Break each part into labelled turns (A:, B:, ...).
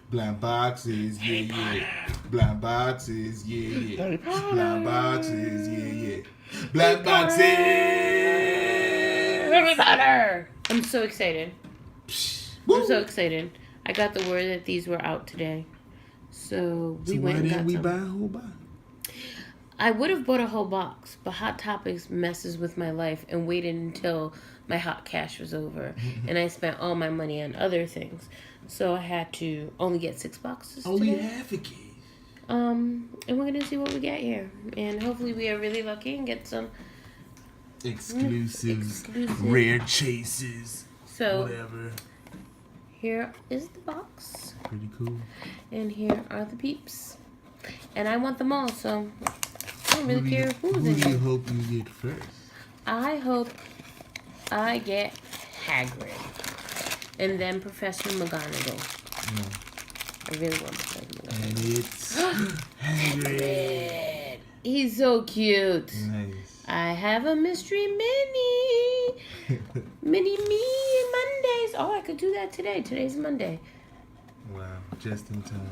A: Blind boxes, yeah, yeah. Blind boxes, yeah, yeah.
B: Harry Potter.
A: Blind boxes, yeah, yeah.
B: Harry
A: Blind
B: Potter. Harry
A: boxes.
B: Potter. I'm so excited. I'm so
A: Woo!
B: excited. I got the word that these were out today. So we
A: So
B: went
A: why
B: and
A: didn't
B: got
A: we
B: some.
A: buy a whole box?
B: I would have bought a whole box, but Hot Topics messes with my life and waited until my hot cash was over. And I spent all my money on other things. So I had to only get 6 boxes
A: Only
B: today.
A: half a case.
B: And we're gonna see what we get here. And hopefully we are really lucky and get some
A: Exclusives,
B: exclusive.
A: rare chases,
B: So
A: whatever.
B: here is the box.
A: Pretty cool.
B: And here are the peeps. And I want them all, so I don't really care
A: Who
B: who's
A: do
B: in
A: you
B: here.
A: hope you get first?
B: I hope I get Hagrid. And then Professor McGonagall.
A: No.
B: I really want Professor McGonagall.
A: And it's Hagrid.
B: Hagrid. He's so cute.
A: Nice.
B: I have a mystery mini. Mini me Mondays. Oh, I could do that today. Today's Monday.
A: Wow, just in time.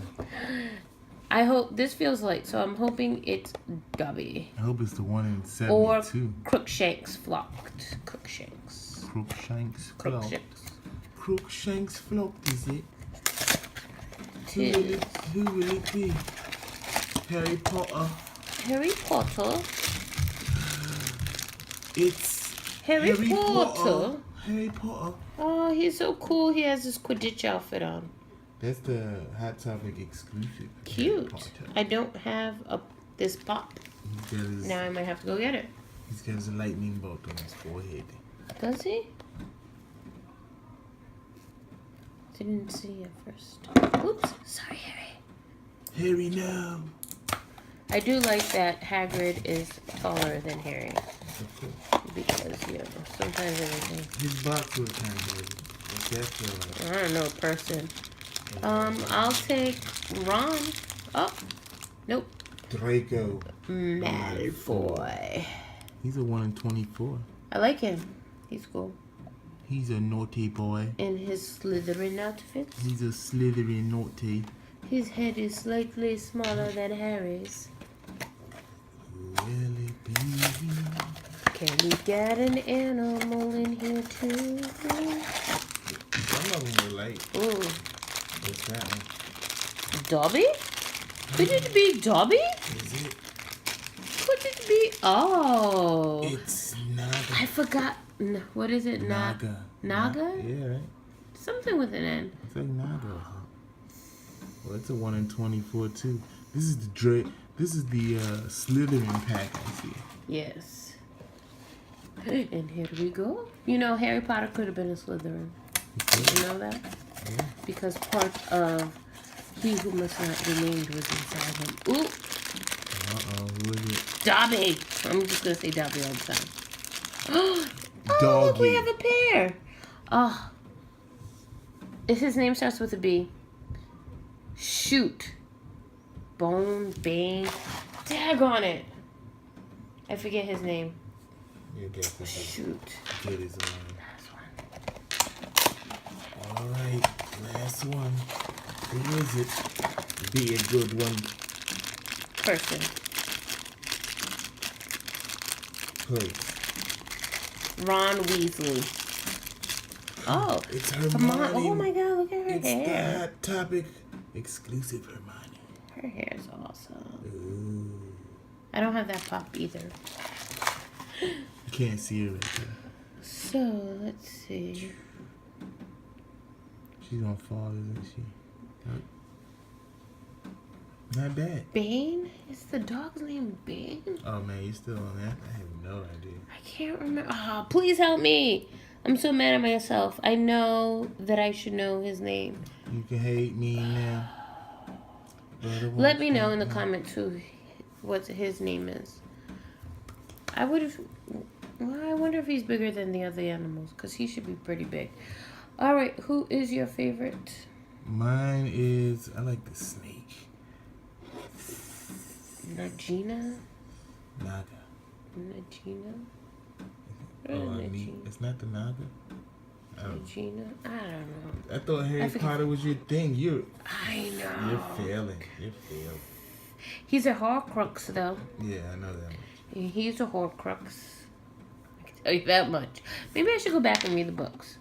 B: I hope this feels light, so I'm hoping it's Dobby.
A: I hope it's the one in
B: Or
A: 72.
B: Crookshanks flocked. Crookshanks.
A: Crookshanks flocked.
B: Crookshanks.
A: Crookshanks flocked, is it?
B: Tis
A: Who will it be? Harry Potter.
B: Harry Potter.
A: It's
B: Harry Potter.
A: Harry Potter.
B: Oh, he's so cool. He has his Quidditch outfit on.
A: That's the Hot Topic exclusive. Harry
B: Cute.
A: Potter.
B: I don't have this pop.
A: He's got his,
B: Now I might have to go get it.
A: he's got his lightning bolt on his forehead.
B: Does he? Didn't see it first. Oops. Sorry, Harry.
A: Harry, no.
B: I do like that Hagrid is taller than Harry.
A: Of course.
B: Because, sometimes everything.
A: His box was kind of heavy. But that's
B: I don't know, person. I'll take Ron. Oh, nope.
A: Draco.
B: Malfoy.
A: He's a 1 in 24.
B: I like him. He's cool.
A: He's a naughty boy.
B: In his Slytherin outfits,
A: He's a Slytherin naughty.
B: his head is slightly smaller than Harry's.
A: Will it be?
B: Can we get an animal in here too?
A: Some of them were light.
B: Ooh,
A: What's that one?
B: Dobby? Could it be Dobby?
A: Is it?
B: Could it be? Oh,
A: It's Naga.
B: I forgot. What is it?
A: Naga.
B: Naga?
A: Yeah, right.
B: Something with an N.
A: It's like Naga. Well, it's a 1 in 24 too. This is the Slytherin pack I see.
B: Yes. And here we go. Harry Potter could have been a Slytherin. Did you know that?
A: Yeah.
B: Because part of He Who Must Not Be Named was inside him. Ooh,
A: Who is it?
B: Dobby. I'm just gonna say Dobby all the time. Oh, look, we
A: Doggy.
B: have a pair. Oh, if his name starts with a B. Shoot. Bane. Tag on it. I forget his name.
A: You guess this is
B: Shoot.
A: good as one.
B: Last one.
A: All right, last one. Who is it? Be a good one.
B: Person.
A: Please.
B: Ron Weasley. Oh,
A: It's
B: come on.
A: Hermione.
B: Oh my god, look at her
A: It's the
B: hair.
A: Hot Topic exclusive Hermione.
B: Her hair is awesome.
A: Ooh.
B: I don't have that pop either.
A: You can't see her right there.
B: So, let's see.
A: She's gonna fall, isn't she? Huh? Not bad.
B: Bane? Is the dog's name Bane?
A: Oh man, you still on that? I have no idea.
B: I can't remember. Oh, please help me. I'm so mad at myself. I know that I should know his name.
A: You can hate me now.
B: Let me know in the comments what his name is. I wonder if he's bigger than the other animals, because he should be pretty big. All right, who is your favorite?
A: Mine is, I like the snake.
B: Nagina?
A: Naga.
B: Nagina?
A: Oh, it's not the Naga?
B: Regina? I don't know.
A: I thought Harry
B: forget.
A: Potter was your thing.
B: I know.
A: You're failing. You're failing.
B: He's a Horcrux, though.
A: Yeah, I know that much.
B: He's a Horcrux. I can tell you that much. Maybe I should go back and read the books.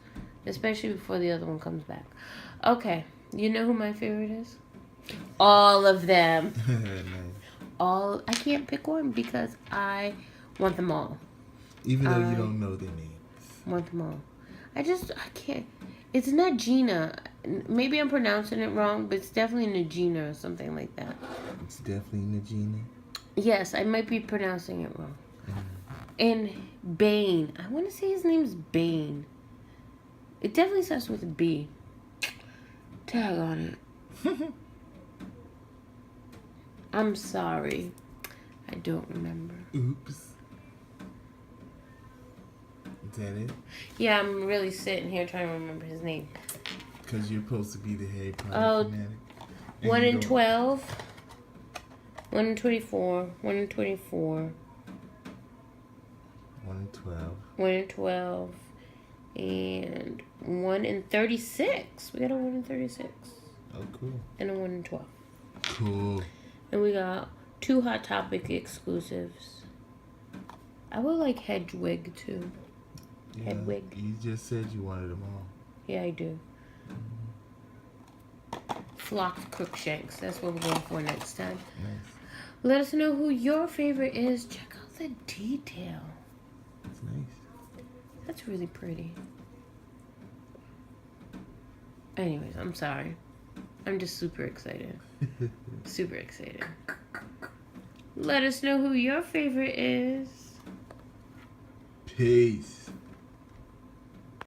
B: Especially before the other one comes back. Okay. You know who my favorite is? All of them.
A: Nice.
B: I can't pick one because I want them all.
A: Even though you don't know their names.
B: Want them all. I can't. It's not Gina. Maybe I'm pronouncing it wrong, but it's definitely Nagina or something like that.
A: It's definitely Nagina.
B: Yes, I might be pronouncing it wrong. And Bane. I want to say his name's Bane. It definitely starts with a B. Tag on it. I'm sorry. I don't remember.
A: Oops. Is that it?
B: Yeah, I'm really sitting here trying to remember his name.
A: Because you're supposed to be the Harry Potter fanatic.
B: 1 in 12. 1 in 24. 1 in 24.
A: 1 in 12.
B: 1 in 12. And 1 in 36. We got a 1 in 36.
A: Oh, cool.
B: And a 1 in 12.
A: Cool.
B: And we got 2 Hot Topic exclusives. I would like Hedwig too.
A: Yeah,
B: Hedwig.
A: You just said you wanted them all.
B: Yeah, I do. Flocked Crookshanks. That's what we're going for next time.
A: Nice.
B: Let us know who your favorite is. Check out the detail.
A: That's nice.
B: That's really pretty. Anyways, I'm sorry. I'm just super excited. Super excited. Let us know who your favorite is.
A: Peace.